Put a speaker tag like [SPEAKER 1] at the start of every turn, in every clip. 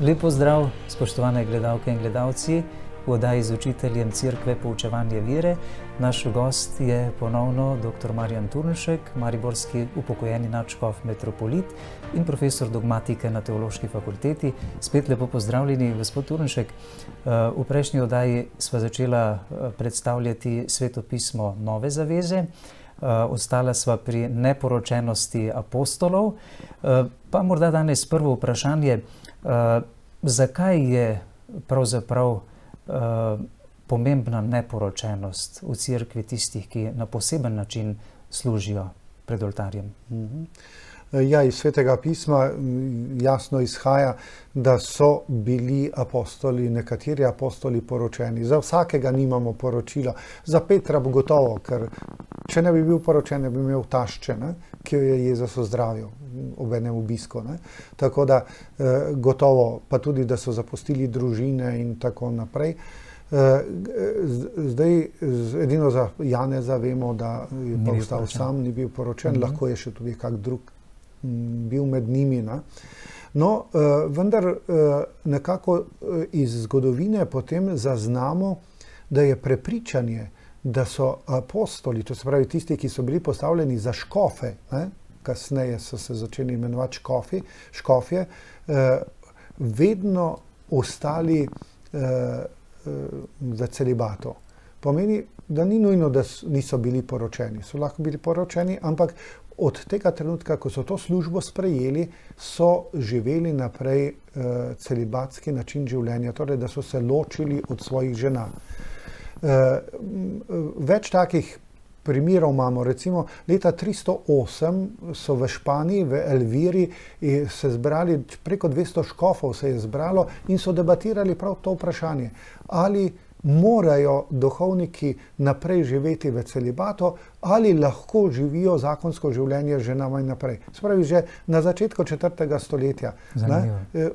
[SPEAKER 1] Lep pozdrav, spoštovane gledalke in gledalci, v oddaji z učiteljem Cerkve poučevanje vere. Naš gost je ponovno dr. Marjan Turnšek, mariborski upokojeni nadškof metropolit in profesor dogmatike na Teološki fakulteti. Spet lepo pozdravljeni, gospod Turnšek. V prejšnji oddaji sva začela predstavljati svetopismo Nove zaveze. Ostala sva pri neporočenosti apostolov. Pa morda danes prvo vprašanje, zakaj je pravzaprav pomembna neporočenost v cerkvi tistih, ki na poseben način služijo pred oltarjem?
[SPEAKER 2] Ja, iz Svetega pisma jasno izhaja, da so bili apostoli, nekateri apostoli poročeni. Za vsakega nimamo poročila. Za Petra bo gotovo, ker če ne bi bil poročen, ne bi imel tašče, ki jo je Jezus ozdravil ob enem obisku. Tako da gotovo, pa tudi, da so zapustili družine in tako naprej. Zdaj, edino za Janeza vemo, da je pa ostal sam, ni bil poročen, lahko je še tudi kak drug bil med njimi. No, vendar nekako iz zgodovine potem zaznamo, da je prepričanje, da so apostoli, to se pravi tisti, ki so bili postavljeni za škofe, kasneje so se začeli imenovati škofje, vedno ostali v celibatu. Pomeni, da ni nujno, da niso bili poročeni. So lahko bili poročeni, ampak od tega trenutka, ko so to službo sprejeli, so živeli naprej celibatski način življenja, torej da so se ločili od svojih žena. Več takih primerov imamo. Recimo leta 308 so v Španiji, v Elviri se zbrali, preko 200 škofov se je zbralo in so debatirali prav to vprašanje. Ali morajo duhovniki naprej živeti v celibatu ali lahko živijo zakonsko življenje z ženama in naprej. Spravi, že na začetku 4. stoletja.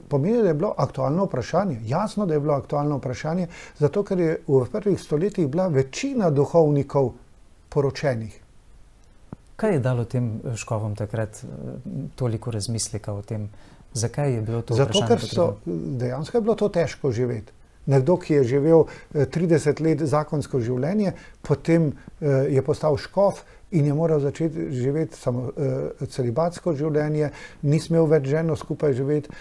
[SPEAKER 2] Pomeni, da je bilo aktualno vprašanje. Jasno, da je bilo aktualno vprašanje, zato ker je v prvih stoletjih bila večina duhovnikov poročenih.
[SPEAKER 1] Kaj je dalo tem škofom takrat toliko razmisleka o tem? Zakaj je bilo to vprašanje?
[SPEAKER 2] Zato, ker dejansko je bilo to težko živeti. Nekdo, ki je živel 30 let zakonsko življenje, potem je postal škof in je moral začeti živeti samo celibatsko življenje, ni smel več ženo skupaj živeti.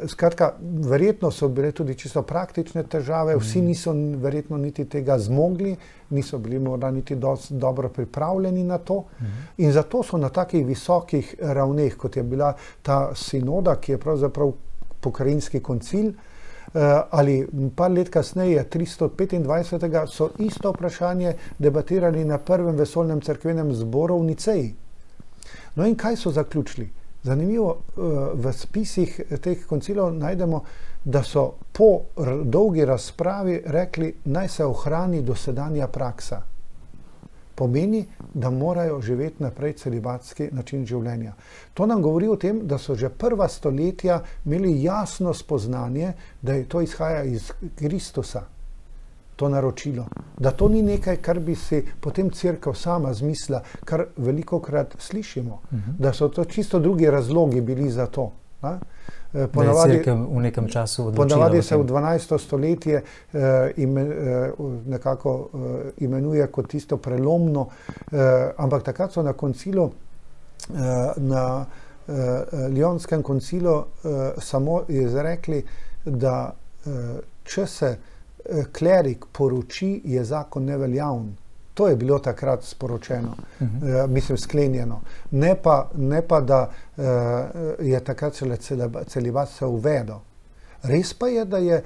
[SPEAKER 2] Skratka, verjetno so bile tudi čisto praktične težave, vsi niso verjetno niti tega zmogli, niso bili morda niti dosti dobro pripravljeni na to. In zato so na takih visokih ravneh, kot je bila ta sinoda, ki je pravzaprav pokrajinski koncil, ali par let kasneje, 325. so isto vprašanje debatirali na prvem vesoljnem cerkvenem zboru v Niceji. No in kaj so zaključili? Zanimivo, v spisih teh koncilov najdemo, da so po dolgi razpravi rekli, naj se ohrani dosedanja praksa. Pomeni, da morajo živeti naprej celibatski način življenja. To nam govori o tem, da so že prva stoletja imeli jasno spoznanje, da je to izhaja iz Kristusa, to naročilo. Da to ni nekaj, kar bi si potem cerkev sama zmislila, kar velikokrat slišimo. Da so to čisto drugi razlogi bili za to.
[SPEAKER 1] Ponavadi, v nekem času
[SPEAKER 2] ponavadi se v 12. stoletje nekako imenuje kot tisto prelomno, ampak takrat so na koncilu, na Lionskem koncilu samo izrekli, da če se klerik poroči, je zakon neveljavn. To je bilo takrat sporočeno, mislim sklenjeno. Ne pa, da je takrat celibat se uvedel. Res pa je, da je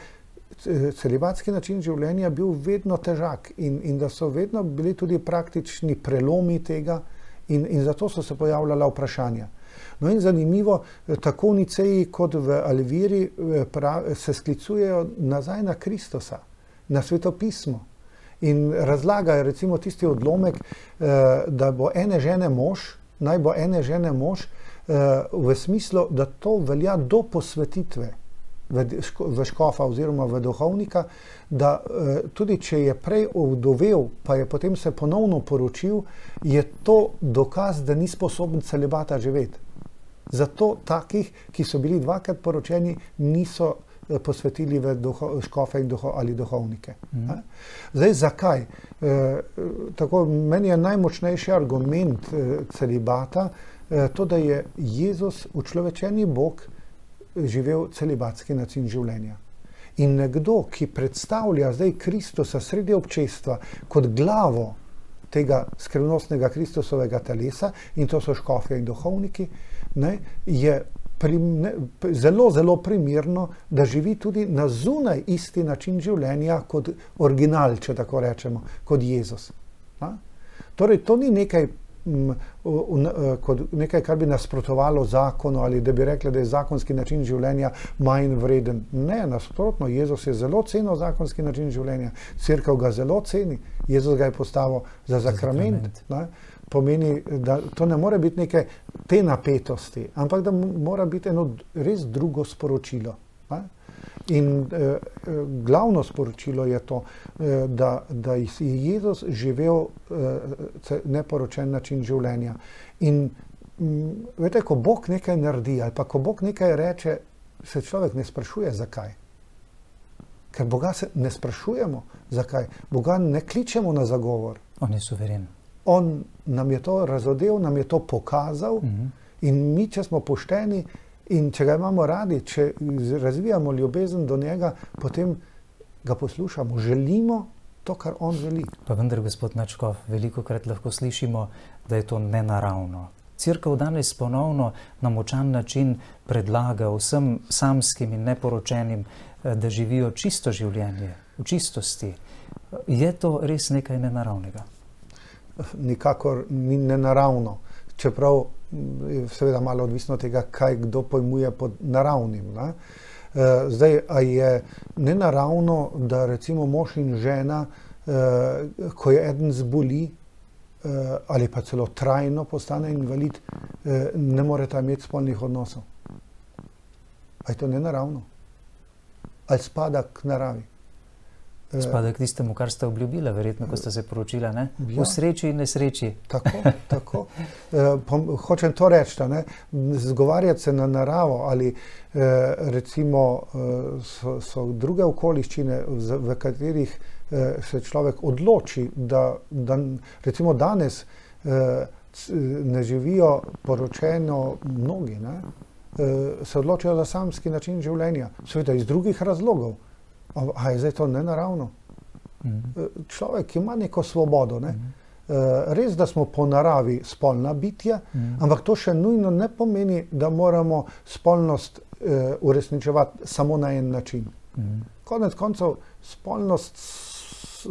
[SPEAKER 2] celibatski način življenja bil vedno težak in da so vedno bili tudi praktični prelomi tega in zato so se pojavljala vprašanja. No in zanimivo, tako v Niceji kot v Elviri se sklicujejo nazaj na Kristusa, na svetopismo. In razlagajo recimo tisti odlomek, da bo ene žene mož, naj bo ene žene mož, v smislu, da to velja do posvetitve v škofa oziroma v duhovnika, da tudi če je prej ovdovel, pa je potem se ponovno poročil, je to dokaz, da ni sposoben celibata živeti. Zato takih, ki so bili dvakrat poročeni, niso posvetili v škofe in ali duhovnike. Zdaj, zakaj? Tako, meni je najmočnejši argument celibata to, da je Jezus, učlovečeni Bog, živel celibatski način življenja. In nekdo, ki predstavlja zdaj Kristusa sredi občestva kot glavo tega skrivnostnega Kristusovega telesa, in to so škofje in duhovniki, je zelo, zelo primerno, da živi tudi na zunaj isti način življenja kot original, če tako rečemo, kot Jezus. Torej, to ni nekaj, kar bi nasprotovalo zakonu, ali da bi rekli, da je zakonski način življenja manj vreden. Ne, nasprotno, Jezus je zelo cenil zakonski način življenja. Cerkev ga zelo ceni. Jezus ga je postavil za zakrament. Pomeni, da to ne more biti neke te napetosti, ampak da mora biti eno res drugo sporočilo. In glavno sporočilo je to, da je Jezus živel neporočen način življenja. In veste, ko Bog nekaj naredi, ali pa ko Bog nekaj reče, se človek ne sprašuje, zakaj. Ker Boga se ne sprašujemo, zakaj. Boga ne kličemo na zagovor.
[SPEAKER 1] On je suveren.
[SPEAKER 2] On nam je to razodel, nam je to pokazal, in mi, če smo pošteni in če ga imamo radi, če razvijamo ljubezen do njega, potem ga poslušamo. Želimo to, kar on želi.
[SPEAKER 1] Pa vendar, gospod nadškof, velikokrat lahko slišimo, da je to nenaravno. Cerkev danes ponovno na močan način predlaga vsem samskim in neporočenim, da živijo čisto življenje, v čistosti. Je to res nekaj nenaravnega?
[SPEAKER 2] Nikakor ni nenaravno, čeprav je seveda malo odvisno od tega, kaj kdo pojmuje pod naravnim. Zdaj, a je nenaravno, da recimo mož in žena, ko je eden zboli ali pa celo trajno postane invalid, ne moreta imeti spolnih odnosov? A je to nenaravno? Ali spada k naravi?
[SPEAKER 1] Spada k tistemu, kar ste obljubila, verjetno, ko ste se poročila, ne? V sreči in nesreči.
[SPEAKER 2] Tako. Hočem to reči, zgovarjati se na naravo ali recimo so druge okoliščine, v katerih se človek odloči, da recimo danes ne živijo poročeno mnogi, se odločijo za samski način življenja, seveda iz drugih razlogov. A je zdaj to nenaravno? Človek ima neko svobodo. Res, da smo po naravi spolna bitja, ampak to še nujno ne pomeni, da moramo spolnost uresničevati samo na en način. Konec koncev,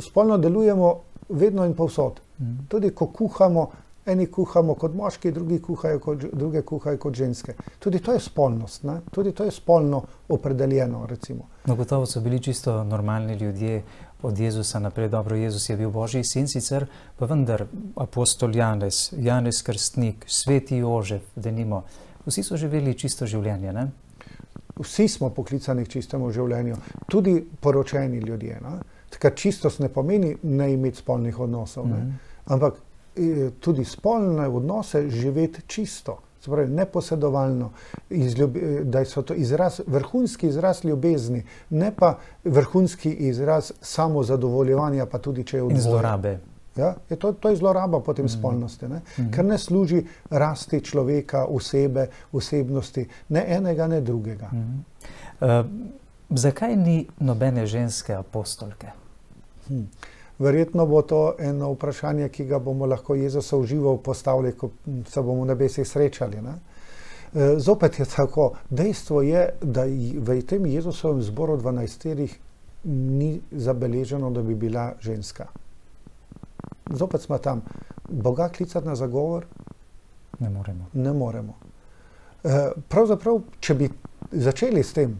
[SPEAKER 2] spolno delujemo vedno in povsod. Tudi ko kuhamo, eni kuhamo kot moški, druge kuhajo kot ženske. Tudi to je spolnost, tudi to je spolno opredeljeno, recimo.
[SPEAKER 1] No, gotovo so bili čisto normalni ljudje od Jezusa naprej. Dobro, Jezus je bil Božji sin sicer, pa vendar apostol Janez, Janez Krstnik, sveti Jožef, denimo, vsi so živeli čisto življenje, ne?
[SPEAKER 2] Vsi smo poklicani k čistemu življenju, tudi poročeni ljudje. Tako čistost ne pomeni ne imeti spolnih odnosov, ampak tudi spolne odnose živeti čisto, se pravi neposedovalno, da so to vrhunski izraz ljubezni, ne pa vrhunski izraz samozadovoljevanja, pa tudi če je
[SPEAKER 1] in zlorabe.
[SPEAKER 2] Ja, to je zloraba potem spolnosti, ker ne služi rasti človeka, osebe, osebnosti, ne enega, ne drugega.
[SPEAKER 1] Zakaj ni nobene ženske apostolke?
[SPEAKER 2] Verjetno bo to eno vprašanje, ki ga bomo lahko Jezusa v živo postavili, ko se bomo v nebesih srečali. Zopet je tako, dejstvo je, da v tem Jezusovem zboru 12 ni zabeleženo, da bi bila ženska. Zopet smo tam. Boga klicati na zagovor? Ne moremo. Pravzaprav, če bi začeli s tem,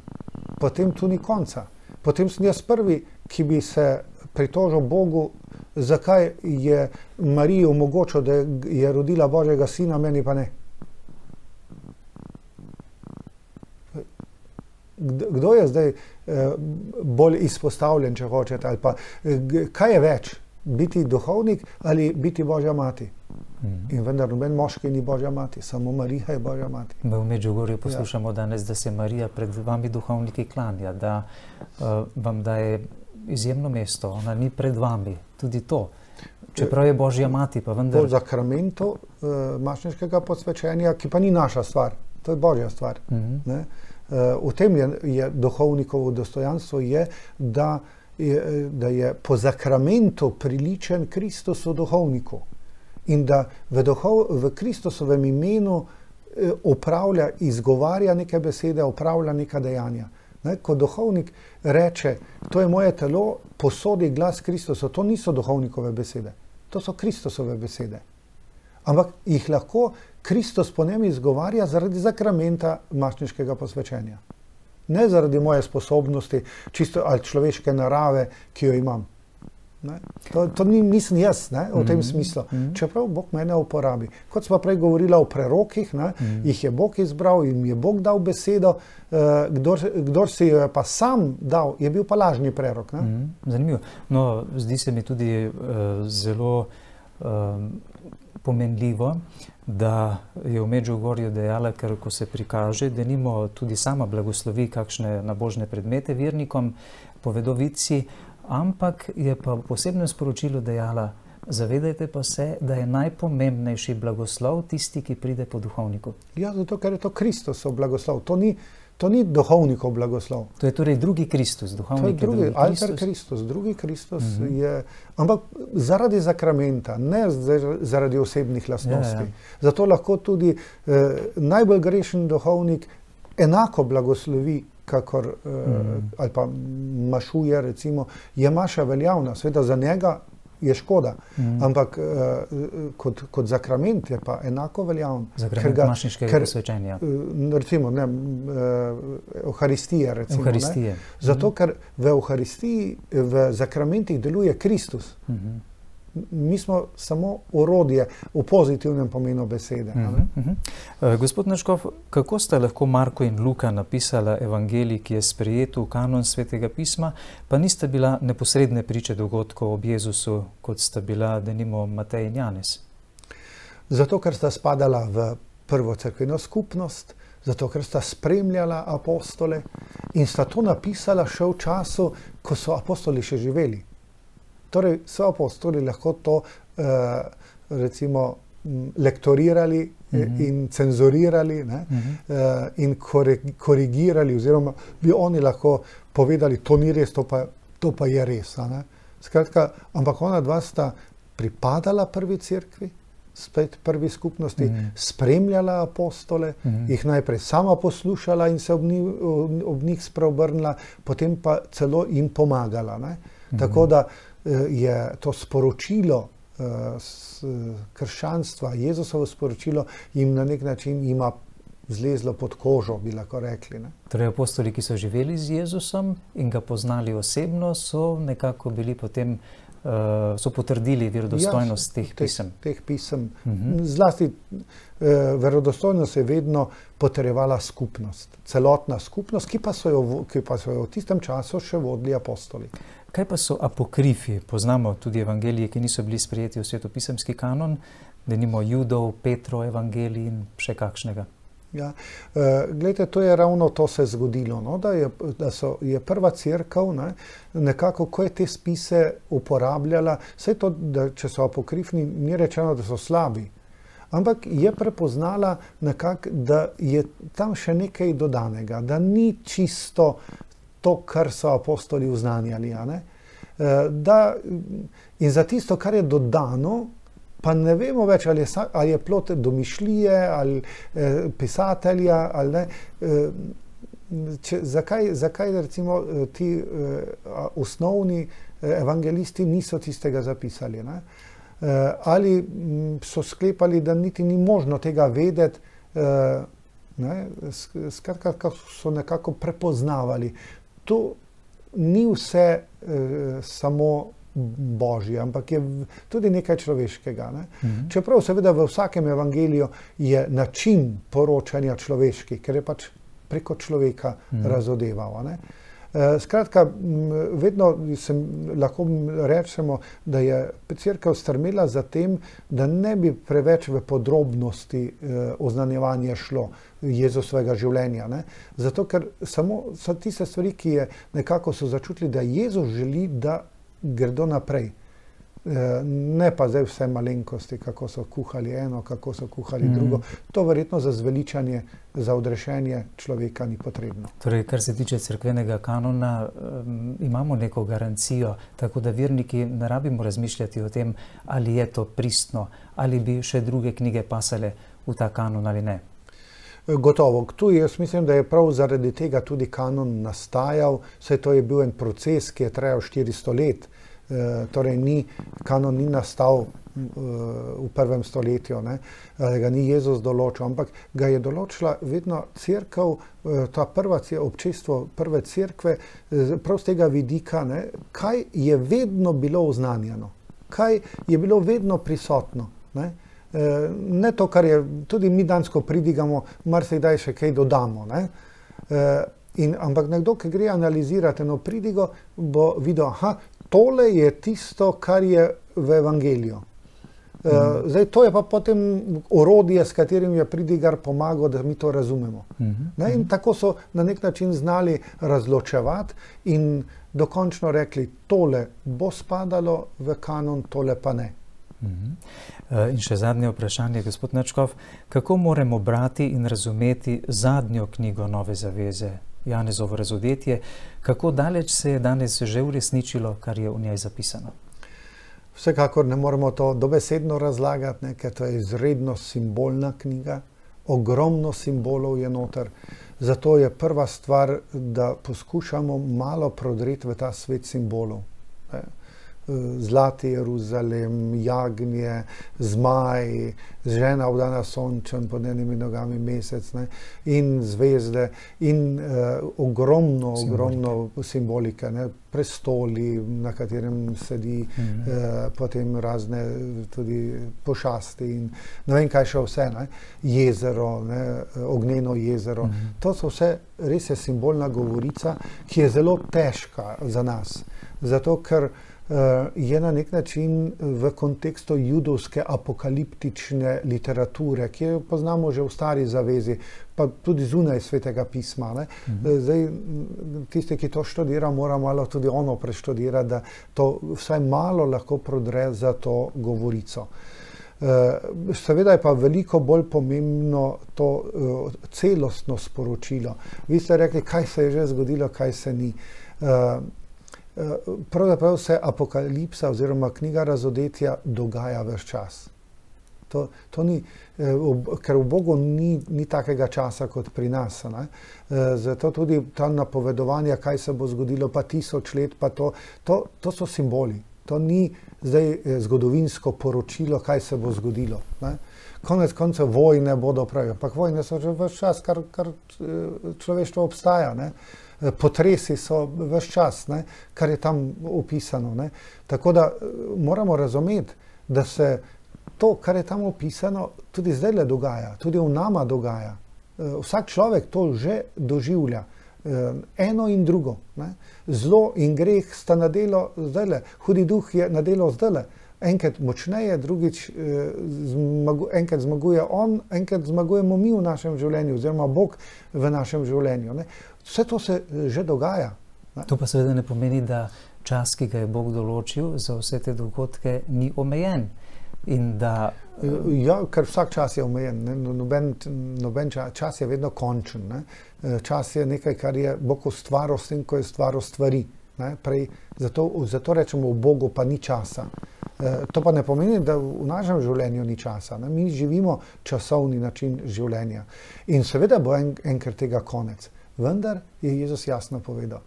[SPEAKER 2] potem tu ni konca. Potem sem jaz prvi, ki bi se pritožil Bogu, zakaj je Mariji omogočil, da je rodila Božjega sina, meni pa ne. Kdo je zdaj bolj izpostavljen, če hočete, ali pa kaj je več, biti duhovnik ali biti Božja mati? In vendar noben moški ni Božja mati, samo Marija je Božja mati.
[SPEAKER 1] V Medžugorju poslušamo danes, da se Marija pred vami duhovniki klanja, da vam daje izjemno mesto, ona ni pred vami, tudi to. Čeprav je Božja mati, pa vendar...
[SPEAKER 2] Po zakramentu mašniškega posvečenja, ki pa ni naša stvar, to je Božja stvar. Ne? V tem je duhovnikovo dostojanstvo, da je po zakramentu priličen Kristusu duhovniku in da v Kristusovem imenu opravlja, izgovarja neke besede, opravlja neka dejanja. Ne? Ko duhovnik reče, to je moje telo, posodi glas Kristusa, to niso duhovnikove besede, to so Kristusove besede. Ampak jih lahko Kristus po njem izgovarja zaradi zakramenta mašniškega posvečenja. Ne zaradi moje sposobnosti, čisto ali človeške narave, ki jo imam. Ne? To nisem jaz, ne, v tem smislu. Čeprav Bog mene uporabi. Kot smo prej govorila o prerokih, ne, jih je Bog izbral in je Bog dal besedo, kdor si jo je pa sam dal, je bil pa lažni prerok. Ne?
[SPEAKER 1] Zanimivo. No, zdi se mi tudi zelo pomenljivo, da je v Medžugorju dejala, ker ko se prikaže, da nimo tudi sama blagoslovi kakšne nabožne predmete vernikom, povedo vici, ampak je pa v posebnem sporočilu dejala, zavedajte pa se, da je najpomembnejši blagoslov tisti, ki pride po duhovniku. Ja,
[SPEAKER 2] zato ker je to Kristusov blagoslov, to ni duhovnikov blagoslov.
[SPEAKER 1] To je torej drugi Kristus, duhovnik je drugi Kristus.
[SPEAKER 2] Alter Kristus, drugi Kristus je, ampak zaradi zakramenta, ne zaradi osebnih lastnosti. Zato lahko tudi najbolj grešen duhovnik enako blagoslovi, kakor, ali pa mašuje, recimo, je maša veljavna, seveda za njega je škoda, ampak kot zakrament je pa enako veljaven.
[SPEAKER 1] Zakrament mašniškega posvečenja.
[SPEAKER 2] Recimo, Euharistija, recimo.
[SPEAKER 1] Euharistije.
[SPEAKER 2] Zato, ker v Euharistiji, v zakramentih deluje Kristus. Mi smo samo orodje v pozitivnem pomenu besede.
[SPEAKER 1] Gospod Naškov, kako sta lahko Marko in Luka napisala evangelij, ki je sprejet v kanon Svetega pisma, pa nista bila neposredne priče dogodkov ob Jezusu, kot sta bila denimo Matej in Janez?
[SPEAKER 2] Zato, ker sta spadala v prvo cerkveno skupnost, zato, ker sta spremljala apostole in sta to napisala še v času, ko so apostoli še živeli. Torej, so apostoli lahko to recimo lektorirali in cenzurirali, ne? In korigirali, oziroma bi oni lahko povedali, to ni res, to pa je res. Ne? Skratka, ampak ona dva sta pripadala prvi cerkvi, spet prvi skupnosti, spremljala apostole, jih najprej sama poslušala in se ob njih spreobrnila, potem pa celo jim pomagala. Ne? Tako da je to sporočilo krščanstva, Jezusovo sporočilo, jim na nek način ima zlezlo pod kožo, bi lahko rekli. Ne?
[SPEAKER 1] Torej, apostoli, ki so živeli z Jezusom in ga poznali osebno, so nekako bili potem, so potrdili verodostojnost teh pisem.
[SPEAKER 2] Teh pisem. Zlasti verodostojnost je vedno potrjevala skupnost, celotna skupnost, ki pa so jo v tistem času še vodili apostoli.
[SPEAKER 1] Kaj pa so apokrifi? Poznamo tudi evangelije, ki niso bili sprejeti v svetopisemski kanon, denimo Judov, Petrov evangelij in še kakšnega.
[SPEAKER 2] Ja, glejte, to je ravno to se zgodilo, no? Da je prva cerkev, ne, nekako, ko je te spise uporabljala, vse to, da če so apokrifni, ni rečeno, da so slabi, ampak je prepoznala nekako, da je tam še nekaj dodanega, da ni čisto to, kar so apostoli uznanjali. In za tisto, kar je dodano, pa ne vemo več, ali je plod domišljije, ali pisatelja, ali ne. Zakaj recimo ti osnovni evangelisti niso tistega zapisali? Ne? Ali so sklepali, da niti ni možno tega vedeti, skratka, so nekako prepoznavali. To ni vse samo Božje, ampak je tudi nekaj človeškega. Ne? Čeprav seveda v vsakem evangeliju je način poročanja človeški, ker je pač preko človeka razodeval. Ne? Skratka, vedno lahko rečemo, da je cerkev strmela za tem, da ne bi preveč v podrobnosti oznanjevanje šlo Jezusovega življenja. Ne? Zato, ker samo so tiste stvari, ki nekako so začutili, da Jezus želi, da gredo naprej. Ne pa zdaj vse malenkosti, kako so kuhali eno, kako so kuhali drugo. To verjetno za zveličanje, za odrešenje človeka ni potrebno.
[SPEAKER 1] Torej, kar se tiče cerkvenega kanona, imamo neko garancijo, tako da verniki ne rabimo razmišljati o tem, ali je to pristno, ali bi še druge knjige pasale v ta kanon ali ne.
[SPEAKER 2] Gotovo. Tu jaz mislim, da je prav zaradi tega tudi kanon nastajal, saj to je bil en proces, ki je trajal 400 let. Torej, kanon ni nastal v 1. stoletju, ga ni Jezus določil, ampak ga je določila vedno cerkev, ta občestvo prve cerkve, prav z tega vidika, kaj je vedno bilo oznanjeno, kaj je bilo vedno prisotno. Ne to, kar je, tudi mi dansko pridigamo, marsikdaj še kaj dodamo. Ampak nekdo, ki gre analizirati eno pridigo, bo videl, tole je tisto, kar je v evangeliju. Zdaj, to je pa potem orodje, s katerim je pridigar pomagal, da mi to razumemo. In tako so na nek način znali razločevati in dokončno rekli, tole bo spadalo v kanon, tole pa ne.
[SPEAKER 1] In še zadnje vprašanje, gospod Načkov, kako moramo brati in razumeti zadnjo knjigo Nove zaveze, Janezovo razodetje, kako daleč se je danes že uresničilo, kar je v njej zapisano?
[SPEAKER 2] Vsekakor ne moramo to dobesedno razlagati, ker to je izredno simbolna knjiga, ogromno simbolov je noter. Zato je prva stvar, da poskušamo malo prodreti v ta svet simbolov. Zlati Jeruzalem, jagnje, zmaj, žena obdana sončem, pod njenimi nogami mesec, in zvezde, in ogromno simbolike, prestoli, na katerem sedi, potem razne tudi pošasti in ne vem kaj še vse, jezero, ognjeno jezero. To so vse res je simbolna govorica, ki je zelo težka za nas, zato ker je na nek način v kontekstu judovske apokaliptične literature, ki jo poznamo že v Stari zavezi, pa tudi zunaj Svetega pisma. Zdaj, tisti, ki to študira, mora malo tudi ono preštudirati, da to vsaj malo lahko prodre za to govorico. Seveda je pa veliko bolj pomembno to celostno sporočilo. Vi ste rekli, kaj se je že zgodilo, kaj se ni. Pravzaprav se apokalipsa oziroma knjiga razodetja dogaja ves čas. To ni, ker v Bogu ni takega časa kot pri nas. Zato tudi ta napovedovanja, kaj se bo zgodilo, pa 1000 let, pa to so simboli. To ni zdaj zgodovinsko poročilo, kaj se bo zgodilo. Konec koncev vojne bodo pravi, ampak vojne so že ves čas, kar človeštvo obstaja. Potresi so ves čas, kar je tam opisano. Tako da moramo razumeti, da se to, kar je tam opisano, tudi zdaj le dogaja, tudi v nama dogaja. Vsak človek to že doživlja, eno in drugo. Zlo in greh sta na delo zdaj le, hudi duh je na delo zdaj le. Enkrat močneje, drugič enkrat zmaguje on, enkrat zmagujemo mi v našem življenju, oziroma Bog v našem življenju. Vse to se že dogaja.
[SPEAKER 1] To pa seveda ne pomeni, da čas, ki ga je Bog določil za vse te dogodke, ni omejen.
[SPEAKER 2] Ja, ker vsak čas je omejen. Noben čas je vedno končen. Čas je nekaj, kar je Bog ustvaril s tem, ko je stvaril stvari. Zato rečemo, v Bogu pa ni časa. To pa ne pomeni, da v našem življenju ni časa. Mi živimo časovni način življenja. In seveda bo enkrat tega konec. Vendar je Jezus jasno povedal,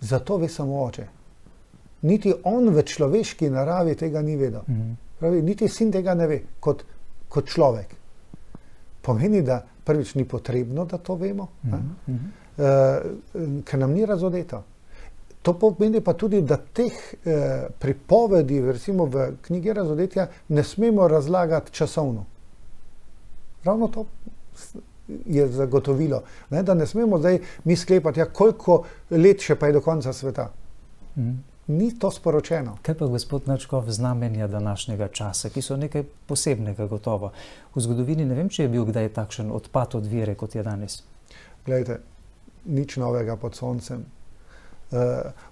[SPEAKER 2] zato ve samo Oče. Niti on v človeški naravi tega ni vedel. Pravi, niti sin tega ne ve, kot človek. Pomeni, da prvič ni potrebno, da to vemo, ker nam ni razodeto. To pomeni pa tudi, da teh pripovedi, recimo v knjigi Razodetja, ne smemo razlagati časovno. Ravno to je zagotovilo. Ne, da ne smemo zdaj mi sklepati, ja, koliko let še pa je do konca sveta. Ni to sporočeno.
[SPEAKER 1] Kaj pa, gospod Nadškof, znamenja današnjega časa, ki so nekaj posebnega gotovo? V zgodovini ne vem, če je bil kdaj takšen odpad od vere, kot je danes.
[SPEAKER 2] Glejte, nič novega pod soncem.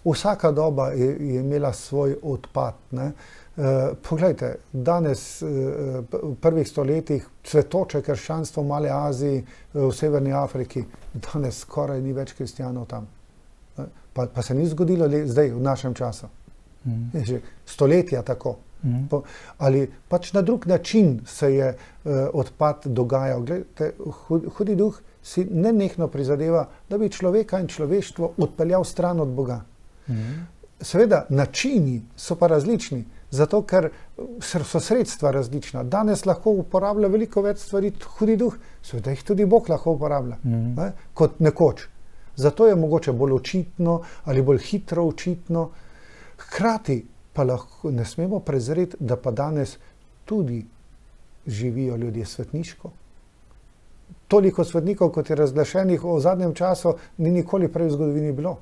[SPEAKER 2] Vsaka doba je imela svoj odpad. Ne? Poglejte, danes v prvih stoletjih cvetoče krščanstvo v Mali Aziji, v Severni Afriki, danes skoraj ni več kristjanov tam. Pa se ni zgodilo zdaj, v našem času. Je že stoletja tako. Ali pač na drug način se je odpad dogajal. Glejte, hudi duh si nenehno prizadeva, da bi človeka in človeštvo odpeljal stran od Boga. Seveda, načini so pa različni, zato ker so sredstva različna. Danes lahko uporablja veliko več stvari hudi duh, seveda jih tudi Bog lahko uporablja, kot nekoč. Zato je mogoče bolj očitno ali bolj hitro očitno. Hkrati pa lahko ne smemo prezreti, da pa danes tudi živijo ljudje svetniško. Toliko svetnikov, kot je razglašenih v zadnjem času, ni nikoli prej v zgodovini bilo.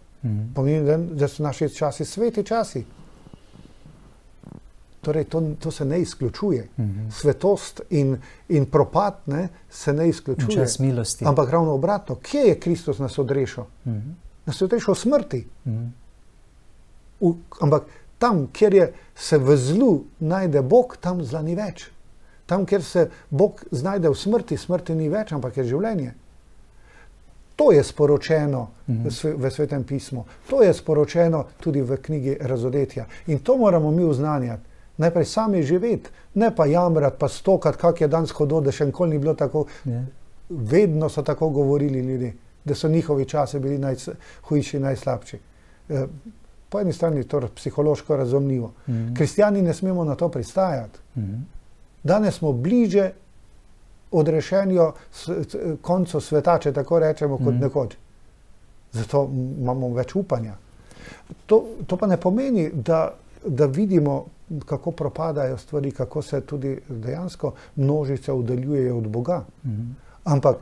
[SPEAKER 2] Pomeni, da so naši časi sveti časi. Torej, to se ne izključuje. Svetost in propad se ne izključuje.
[SPEAKER 1] Čas milosti.
[SPEAKER 2] Ampak ravno obratno, kje je Kristus nas odrešil? Nas je odrešil smrti. Ampak tam, kjer se v zlu najde Bog, tam zla ni več. Tam, kjer se Bog znajde v smrti, smrti ni več, ampak je življenje. To je sporočeno v Svetem pismu. To je sporočeno tudi v knjigi Razodetja. In to moramo mi uznanjati. Najprej sami živeti, ne pa jamrati, pa stokati, kak je danes hodo, da še nikoli ni bilo tako. Vedno so tako govorili ljudje, da so njihovi časi bili najhujši, najslabši. Po eni strani to psihološko razumljivo. Kristjani ne smemo na to pristajati. Danes smo bliže odrešenju koncu sveta, če tako rečemo, kot nekoč. Zato imamo več upanja. To pa ne pomeni, da vidimo, kako propadajo stvari, kako se tudi dejansko množice oddaljujejo od Boga. Ampak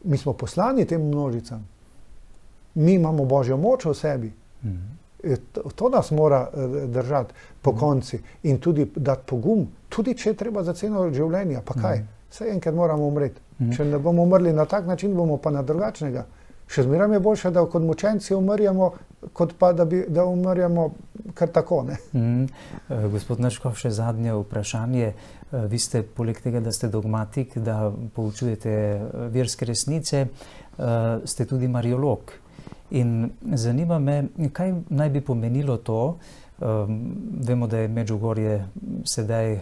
[SPEAKER 2] mi smo poslani tem množicam. Mi imamo Božjo moč v sebi. To nas mora držati po konci in tudi dati pogum, tudi če je treba za ceno življenja. Pa kaj? Vse enkrat moramo umreti. Če ne bomo umrli na tak način, bomo pa na drugačnega. Še zmeraj je boljše, da kot mučenci umrjamo, kot pa da umrjamo kar tako.
[SPEAKER 1] Gospod Nadškof, še zadnje vprašanje. Vi ste, poleg tega, da ste dogmatik, da poučujete verske resnice, ste tudi mariolog. In zanima me, kaj naj bi pomenilo to, vemo, da je Medžugorje sedaj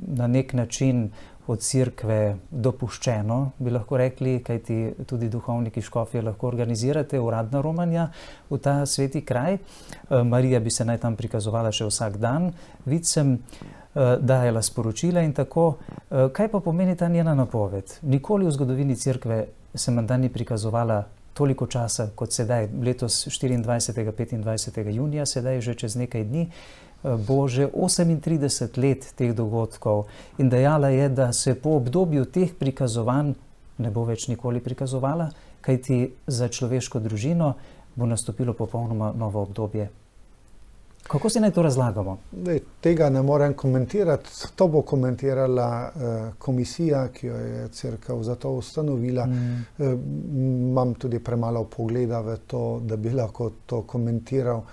[SPEAKER 1] na nek način od cerkve dopuščeno, bi lahko rekli, kajti tudi duhovniki škofje lahko organizirate uradna romanja v ta sveti kraj. Marija bi se naj tam prikazovala še vsak dan, vicem dajala sporočila in tako. Kaj pa pomeni ta njena napoved? Nikoli v zgodovini cerkve se menda ni prikazovala toliko časa kot sedaj, letos 24. 25. junija, sedaj že čez nekaj dni, bo že 38 let teh dogodkov in dejala je, da se po obdobju teh prikazovanj ne bo več nikoli prikazovala, kajti za človeško družino bo nastopilo popolnoma novo obdobje. Kako si naj to razlagamo?
[SPEAKER 2] Tega ne morem komentirati. To bo komentirala komisija, ki jo je cerkev za to ustanovila. Imam tudi premalo pogleda v to, da bi lahko to komentiral.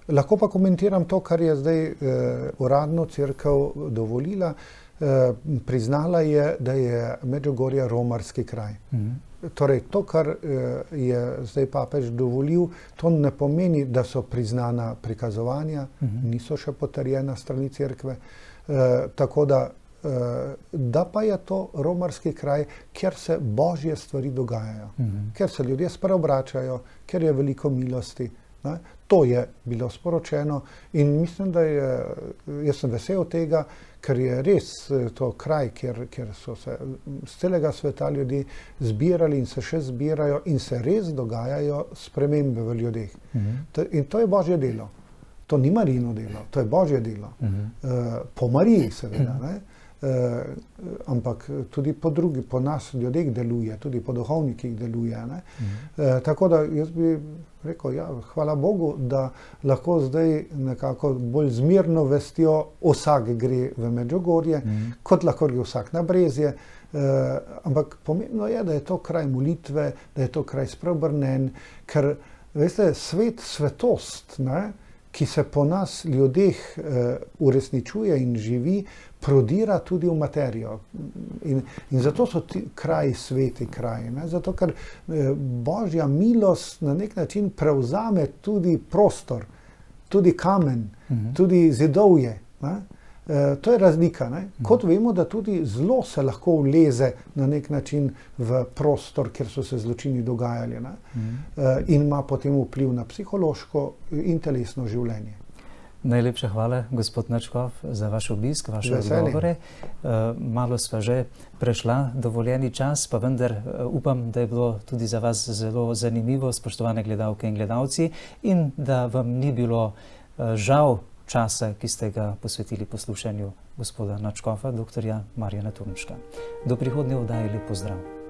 [SPEAKER 2] Lahko pa komentiram to, kar je zdaj uradno cerkev dovolila. Priznala je, da je Medžugorje romarski kraj. Torej, to, kar je zdaj papež dovolil, to ne pomeni, da so priznana prikazovanja, niso še potrjena strani cerkve. Tako da pa je to romarski kraj, kjer se božje stvari dogajajo, kjer se ljudje spreobračajo, kjer je veliko milosti. To je bilo sporočeno in mislim, da jaz sem vesel tega, ker je res to kraj, kjer so se z celega sveta ljudi zbirali in se še zbirajo in se res dogajajo spremembe v ljudeh. In to je božje delo. To ni Marijino delo, to je božje delo. Po Mariji seveda. ampak tudi po nas ljudeh deluje, tudi po duhovnikih deluje. Tako da jaz bi rekel, ja, hvala Bogu, da lahko zdaj nekako bolj z mirno vestjo vsak gre v Medžugorje, kot lahko gre vsak na Brezje. Ampak pomembno je, da je to kraj molitve, da je to kraj spreobrnjen, ker veste, svetost, ki se po nas ljudeh uresničuje in živi, prodira tudi v materijo. In zato so ti kraji sveti kraji. Zato, ker Božja milost na nek način prevzame tudi prostor, tudi kamen, tudi zidovje. To je razlika. Kot vemo, da tudi zlo se lahko vleze na nek način v prostor, kjer so se zločini dogajali, in ima potem vpliv na psihološko in telesno življenje.
[SPEAKER 1] Najlepša hvala, gospod Nadškof, za vaš obisk, vaše odgovore. Malo sva že prešla dovoljeni čas, pa vendar upam, da je bilo tudi za vas zelo zanimivo, spoštovane gledalke in gledalci, in da vam ni bilo žal časa, ki ste ga posvetili poslušanju gospoda Nadškofa, dr. Marjana Turnška. Do prihodnje oddaje lep pozdrav.